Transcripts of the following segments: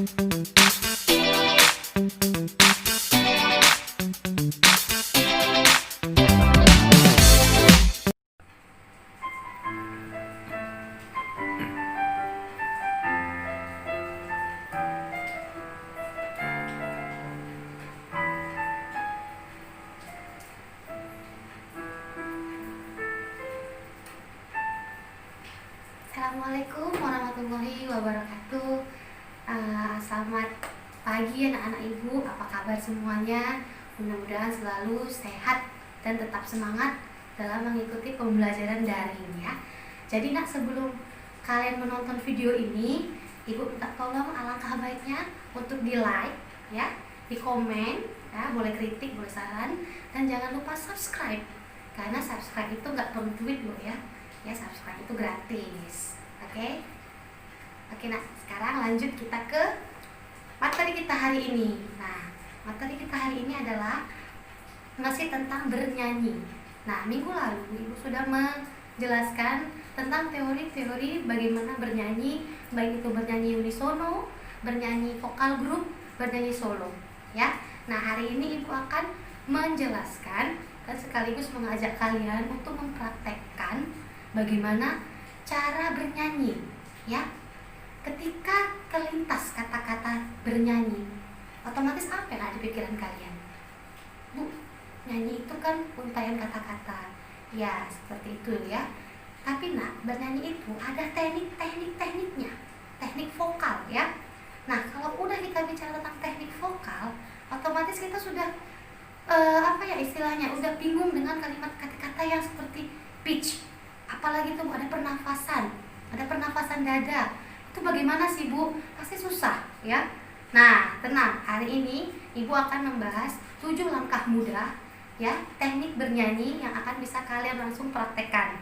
Assalamualaikum warahmatullahi wabarakatuh. Selamat pagi anak-anak ibu, apa kabar semuanya? Mudah-mudahan selalu sehat dan tetap semangat dalam mengikuti pembelajaran daring ya. Jadi sebelum kalian menonton video ini, ibu minta tolong alangkah baiknya untuk di like ya, di komen ya, boleh kritik, boleh saran, dan jangan lupa subscribe, karena subscribe itu nggak perlu duit loh ya. Ya, subscribe itu gratis. Oke, sekarang lanjut kita ke materi kita hari ini. Nah, materi kita hari ini adalah masih tentang bernyanyi. Nah, minggu lalu ibu sudah menjelaskan tentang teori-teori bagaimana bernyanyi, baik itu bernyanyi unisono, bernyanyi vokal grup, bernyanyi solo ya. Nah, hari ini ibu akan menjelaskan dan sekaligus mengajak kalian untuk mempraktekkan bagaimana cara bernyanyi ya. Ketika terlintas kata-kata bernyanyi, otomatis apa yang ada di pikiran kalian? Bu, nyanyi itu kan untayan kata-kata. Ya, seperti itu ya. Tapi bernyanyi itu ada tekniknya, teknik vokal ya. Nah, kalau udah kita bicara tentang teknik vokal, otomatis kita sudah istilahnya udah bingung dengan kalimat kata-kata yang seperti pitch. Apalagi tuh ada pernafasan dada. Itu bagaimana sih Bu? Pasti susah ya. Nah, tenang, hari ini Ibu akan membahas 7 langkah mudah ya, teknik bernyanyi yang akan bisa kalian langsung praktekkan.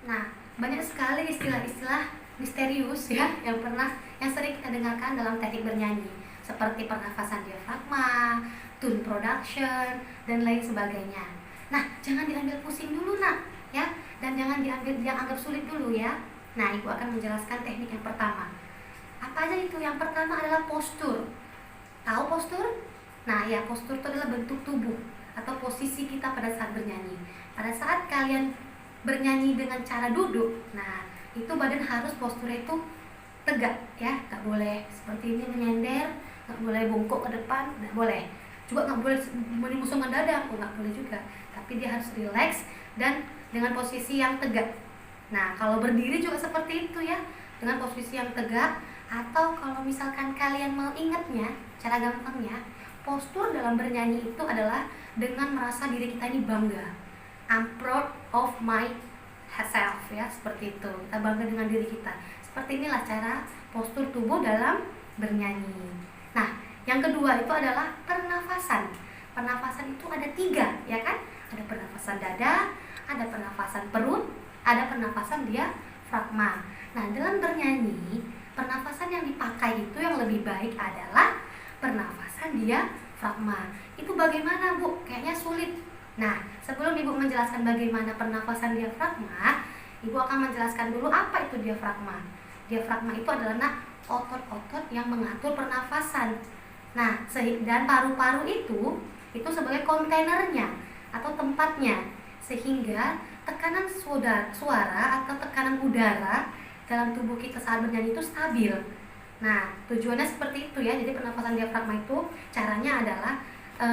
Nah, banyak sekali istilah-istilah misterius ya yang sering kita dengarkan dalam teknik bernyanyi, seperti pernafasan diafragma, tone production, dan lain sebagainya. Nah, jangan diambil pusing dulu ya, dan jangan dianggap sulit dulu ya. Nah, ibu akan menjelaskan teknik yang pertama. Apa aja itu? Yang pertama adalah postur. Tahu postur? Nah ya, postur itu adalah bentuk tubuh atau posisi kita pada saat bernyanyi. Pada saat kalian bernyanyi dengan cara duduk, nah itu badan harus posturnya itu tegak ya, nggak boleh seperti ini menyender, nggak boleh bungkuk ke depan, nggak boleh. Juga nggak boleh membusungkan dada, nggak boleh juga. Tapi dia harus relax dan dengan posisi yang tegak. Nah, kalau berdiri juga seperti itu ya, dengan posisi yang tegak. Atau kalau misalkan kalian mau ingatnya, cara gampangnya, postur dalam bernyanyi itu adalah dengan merasa diri kita ini bangga. I'm proud of myself ya, seperti itu. Kita bangga dengan diri kita. Seperti inilah cara postur tubuh dalam bernyanyi. Nah, yang kedua itu adalah pernafasan. Pernafasan itu ada 3 ya kan? Ada pernafasan dada, ada pernafasan perut, ada pernafasan diafragma. Nah, dalam bernyanyi, pernafasan yang dipakai itu yang lebih baik adalah pernafasan diafragma. Itu bagaimana Bu? Kayaknya sulit. Nah, sebelum Ibu menjelaskan bagaimana pernafasan diafragma, Ibu akan menjelaskan dulu apa itu diafragma. Diafragma itu adalah otot-otot yang mengatur pernafasan. Nah, dan paru-paru itu sebagai kontainernya atau tempatnya, sehingga tekanan suara atau tekanan udara dalam tubuh kita saat bernyanyi itu stabil. Nah, tujuannya seperti itu ya. Jadi pernafasan diafragma itu caranya adalah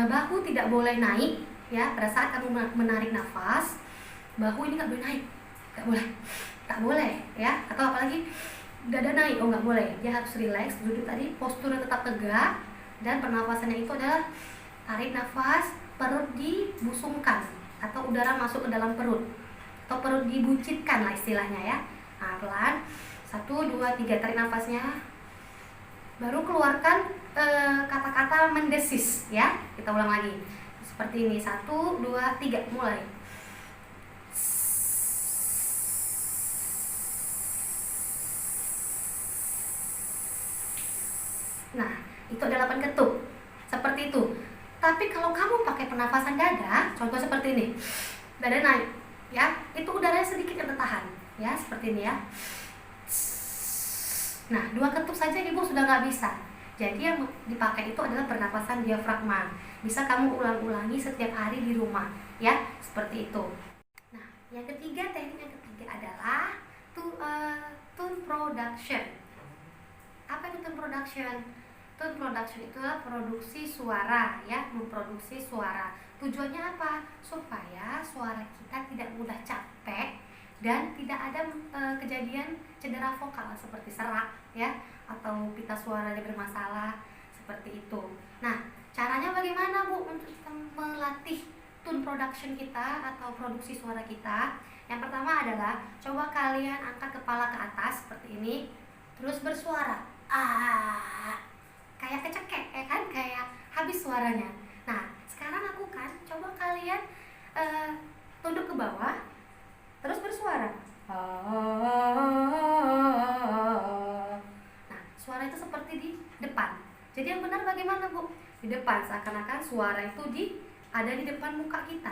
bahu tidak boleh naik ya. Pada saat kamu menarik nafas, bahu ini nggak boleh naik, nggak boleh ya. Atau apalagi dada naik, nggak boleh. Dia harus relax, duduk tadi, posturnya tetap tegak, dan pernafasannya itu adalah tarik nafas, perut dibusungkan atau udara masuk ke dalam perut, atau perut dibuncitkan lah istilahnya ya. Nah, pelan, 1, 2, 3, tarik nafasnya, baru keluarkan kata-kata mendesis ya. Kita ulang lagi seperti ini, 1, 2, 3, mulai. Nah, itu ada 8 ketuk seperti itu. Tapi kalau kamu pakai pernafasan dada, contoh seperti ini, dada naik ya, itu udaranya sedikit yang tertahan ya, seperti ini ya. Nah, 2 ketuk saja ibu sudah nggak bisa. Jadi yang dipakai itu adalah pernapasan diafragma. Bisa kamu ulang-ulangi setiap hari di rumah, ya, seperti itu. Nah, yang ketiga, teknik yang ketiga adalah tone production. Apa itu tone production? Tone production itu adalah produksi suara, ya, memproduksi suara. Tujuannya apa? Supaya suara kita tidak mudah capek dan tidak ada kejadian cedera vokal seperti serak, ya, atau pita suaranya bermasalah seperti itu. Nah, caranya bagaimana, Bu, untuk melatih tone production kita atau produksi suara kita? Yang pertama adalah coba kalian angkat kepala ke atas seperti ini, terus bersuara kayak kecekek, ya kan, kayak habis suaranya. Nah, sekarang lakukan, coba kalian tunduk ke bawah terus bersuara. Nah, suara itu seperti di depan. Jadi yang benar bagaimana, Bu? Di depan, seakan-akan suara itu ada di depan muka kita.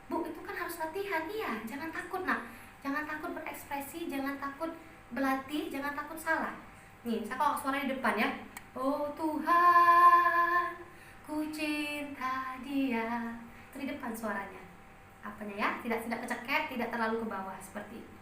Bu, itu kan harus latihan. Iya, jangan takut, nak. Jangan takut berekspresi, jangan takut berlatih, jangan takut salah. Nih, saya kalau suara di depan, ya. Oh Tuhan, ku cinta dia. Itu di depan suaranya. Apanya, ya? Tidak kecekek, tidak terlalu ke bawah seperti itu.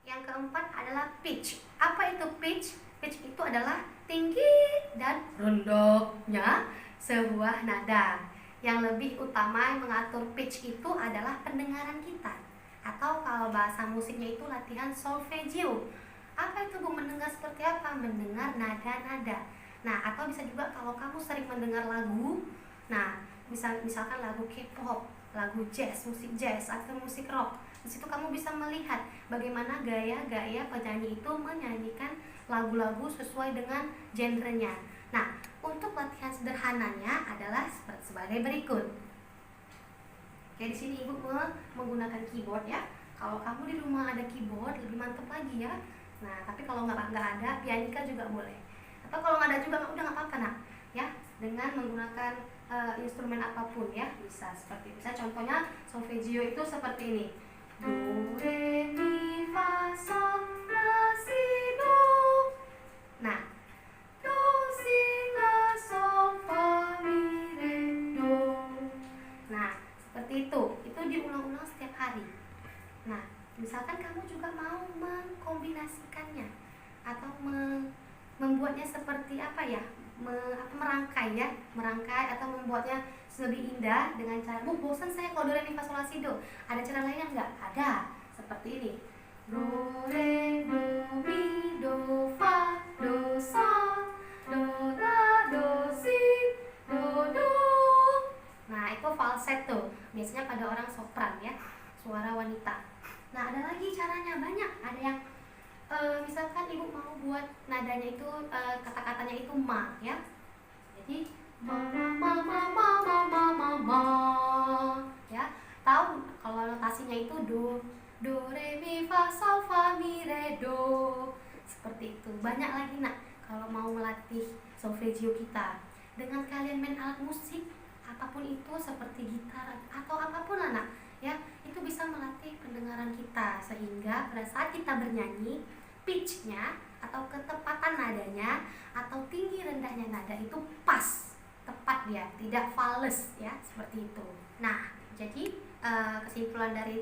Yang keempat adalah pitch. Apa itu pitch? Pitch itu adalah tinggi dan rendahnya sebuah nada. Yang lebih utama yang mengatur pitch itu adalah pendengaran kita. Atau kalau bahasa musiknya itu latihan solfeggio. Apa itu, Bu? Mendengar seperti apa? Mendengar nada-nada. Nah, atau bisa juga kalau kamu sering mendengar lagu, nah, misalkan lagu K-pop, lagu jazz, musik jazz atau musik rock. Di situ kamu bisa melihat bagaimana gaya-gaya penyanyi itu menyanyikan lagu-lagu sesuai dengan genrenya. Nah, untuk latihan sederhananya adalah sebagai berikut. Oke, di sini Ibu menggunakan keyboard, ya. Kalau kamu di rumah ada keyboard lebih mantap lagi, ya. Nah, tapi kalau nggak ada, pianika juga boleh. Atau kalau nggak ada juga udah nggak apa-apa, nak, ya. Dengan menggunakan instrumen apapun, ya, bisa seperti bisa. Contohnya solfeggio itu seperti ini. Do, re, mi, fa, sol, la, si, do. Nah, do, si, la, sol, fa, mi, re, do. Nah, seperti itu. Itu diulang-ulang setiap hari. Nah, misalkan kamu juga mau mengkombinasikannya atau membuatnya seperti apa, ya? Merangkai atau membuatnya lebih indah dengan cara, Bu, bosan saya kalau do, re, mi, fa, sol, la, si, do. Ada cara lainnya enggak? Ada. Seperti ini. Do, re, do, mi, do, fa, do, sol, do, la, do, si, do. Nah, itu falsetto. Biasanya pada orang sopran, ya, suara wanita. Nah, ada lagi caranya banyak. Ada yang misalkan Ibu mau buat nadanya itu kata-katanya itu ma, ya. Jadi ma, ya. Tahu kalau notasinya itu do, re, mi, fa, sol, fa, mi, re, do. Seperti itu. Banyak lagi, nak, kalau mau melatih solfeggio kita. Dengan kalian main alat musik apapun itu seperti gitar atau apapun lah, nak, ya, itu bisa melatih pendengaran kita sehingga pada saat kita bernyanyi pitch-nya atau ketepatan nadanya atau tinggi rendahnya nada itu pas, tepat dia, tidak fals, ya, seperti itu. Nah, jadi kesimpulan dari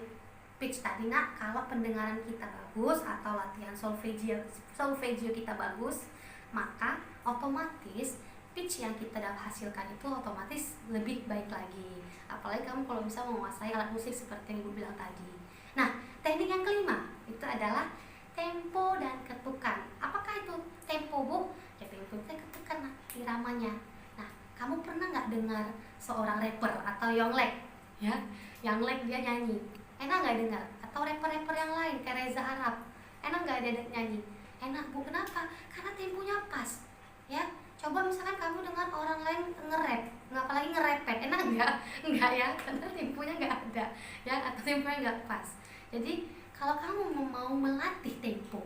pitch tadi, nak, kalau pendengaran kita bagus atau latihan solfeggio kita bagus, maka otomatis pitch yang kita dapat hasilkan itu otomatis lebih baik lagi. Apalagi kamu kalau bisa menguasai alat musik seperti yang Ibu bilang tadi. Nah, teknik yang kelima itu adalah tempo dan ketukan. Apakah itu tempo, Bu? Ya, tempo itu ketukan, iramanya. Nah, kamu pernah nggak dengar seorang rapper atau Yonglek, ya? Yonglek dia nyanyi, enak nggak dengar? Atau rapper-rapper yang lain kayak Reza Arab, enak nggak dia nyanyi? Enak, Bu. Kenapa? Karena temponya pas, ya. Coba misalkan kamu dengar orang lain nge-rap, apalagi nge-repet, enak nggak? Enggak, ya, karena temponya nggak ada, ya, atau temponya nggak pas. Jadi kalau kamu mau melatih tempo,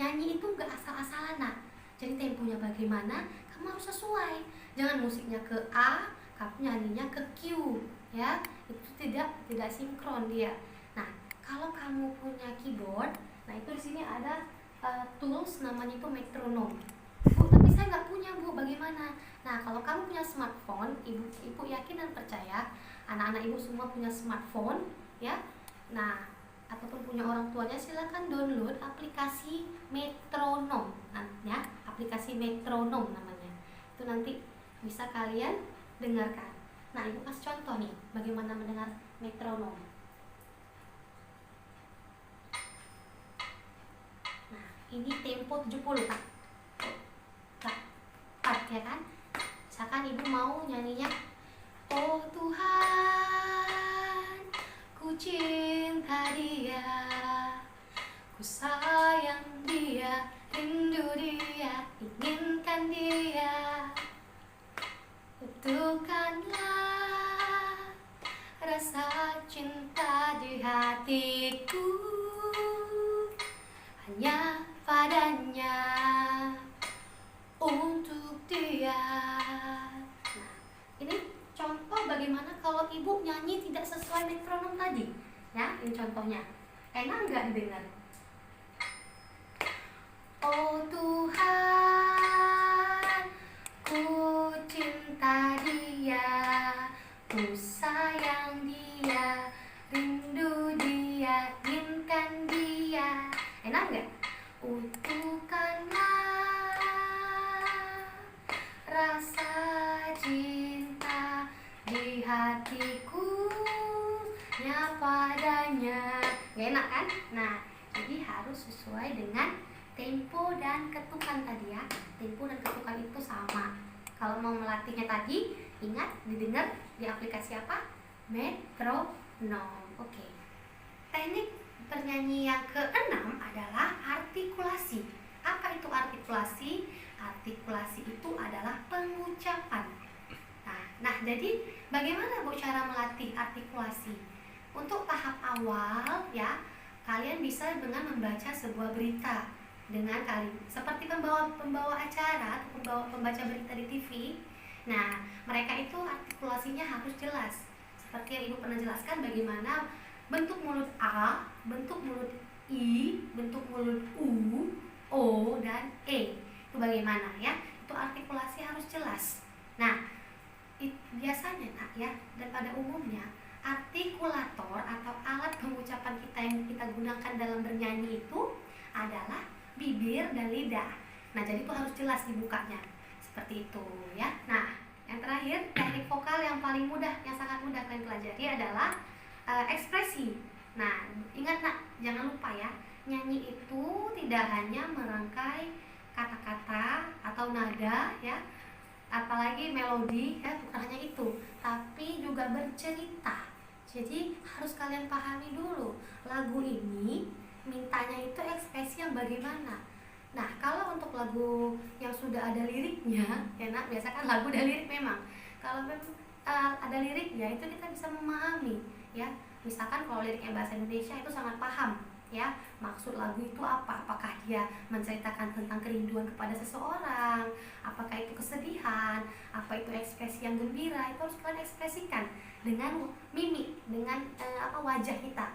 nyanyi itu nggak asal-asalan, nak. Jadi temponya bagaimana, kamu harus sesuai. Jangan musiknya ke A, kamu nyanyinya ke Q, ya. Itu tidak sinkron dia. Nah, kalau kamu punya keyboard, nah itu di sini ada tools namanya itu metronom. Bu, tapi saya nggak punya, Bu. bagaimana? Nah, kalau kamu punya smartphone, ibu yakin dan percaya anak-anak ibu semua punya smartphone, ya. Nah, ataupun punya orang tuanya, silakan download aplikasi metronom, ya, aplikasi metronom namanya. Itu nanti bisa kalian dengarkan. Nah, ibu kasih contoh nih, bagaimana mendengar metronom. Nah, ini tempo 70, tak, ya kan? Misalkan ibu mau nyanyinya, oh Tuhan, ku cinta dia, ku sayang dia, rindu dia, inginkan dia. Betulkanlah rasa cinta di hatiku hanya padanya, untuk dia. Nah, ini contoh bagaimana kalau ibu nyanyi tidak sesuai metronom tadi. Ya, ini contohnya. Enak nggak didengar? Oh Tuhan, ku cinta dia, ku sayang dia, rindu dia, inginkan dia. Enak nggak? Utuhkanlah rasa cinta di hatiku nya padanya. Gak enak kan? Nah, jadi harus sesuai dengan tempo dan ketukan tadi ya. Tempo dan ketukan itu sama. Kalau mau melatihnya tadi, ingat didengar di aplikasi apa? Metronom. Oke. Teknik bernyanyi yang keenam adalah artikulasi. Apa itu artikulasi? Artikulasi itu adalah pengucapan. Nah, jadi bagaimana Bu cara melatih artikulasi? Untuk tahap awal ya, kalian bisa dengan membaca sebuah berita dengan seperti pembawa acara atau pembaca berita di TV. Nah, mereka itu artikulasinya harus jelas. Seperti yang Ibu pernah jelaskan bagaimana bentuk mulut A, bentuk mulut I, bentuk mulut U, O, dan E. Itu bagaimana ya? Itu artikulasi harus jelas. Nah, biasanya nak ya, dan pada umumnya artikulator atau alat pengucapan kita yang kita gunakan dalam bernyanyi itu adalah bibir dan lidah. Nah, jadi itu harus jelas dibukanya. Seperti itu ya. Nah, yang terakhir, teknik vokal yang paling mudah, yang sangat mudah kalian pelajari adalah ekspresi. Nah, ingat nak, jangan lupa ya, nyanyi itu tidak hanya merangkai kata-kata atau nada ya, apalagi melodi ya, bukan hanya itu, tapi juga bercerita. Jadi harus kalian pahami dulu, lagu ini mintanya itu ekspresi yang bagaimana. Nah, kalau untuk lagu yang sudah ada liriknya ya nak, biasa kan lagu ada lirik memang. Kalau ada liriknya itu kita bisa memahami ya. Misalkan kalau liriknya bahasa Indonesia itu sangat paham ya, maksud lagu itu apa, apakah dia menceritakan tentang kerinduan kepada seseorang, apakah itu kesedihan, apa itu ekspresi yang gembira, itu harus kalian ekspresikan dengan mimik, dengan wajah kita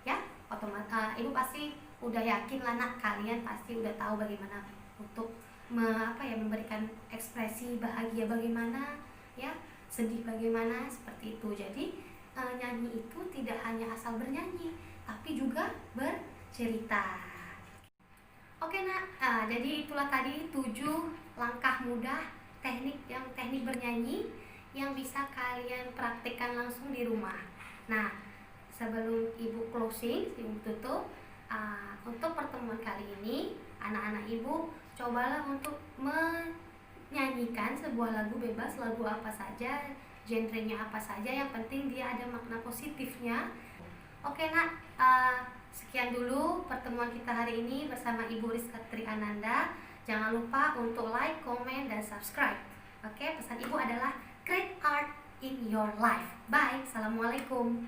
ya. Otomatis ibu pasti udah yakin lah nak, kalian pasti udah tahu bagaimana untuk memberikan ekspresi bahagia bagaimana ya, sedih bagaimana, seperti itu. Jadi nyanyi itu tidak hanya asal bernyanyi, tapi juga bercerita. Oke nak, jadi itulah tadi 7 langkah mudah teknik bernyanyi yang bisa kalian praktikkan langsung di rumah. Nah, sebelum ibu closing, ibu tutup, untuk pertemuan kali ini, anak-anak ibu cobalah untuk menyanyikan sebuah lagu bebas, lagu apa saja, genrenya apa saja, yang penting dia ada makna positifnya. Oke nak, sekian dulu pertemuan kita hari ini bersama Ibu Rizka Triananda. Jangan lupa untuk like, comment, dan subscribe. Oke, pesan ibu adalah create art in your life. Bye, assalamualaikum.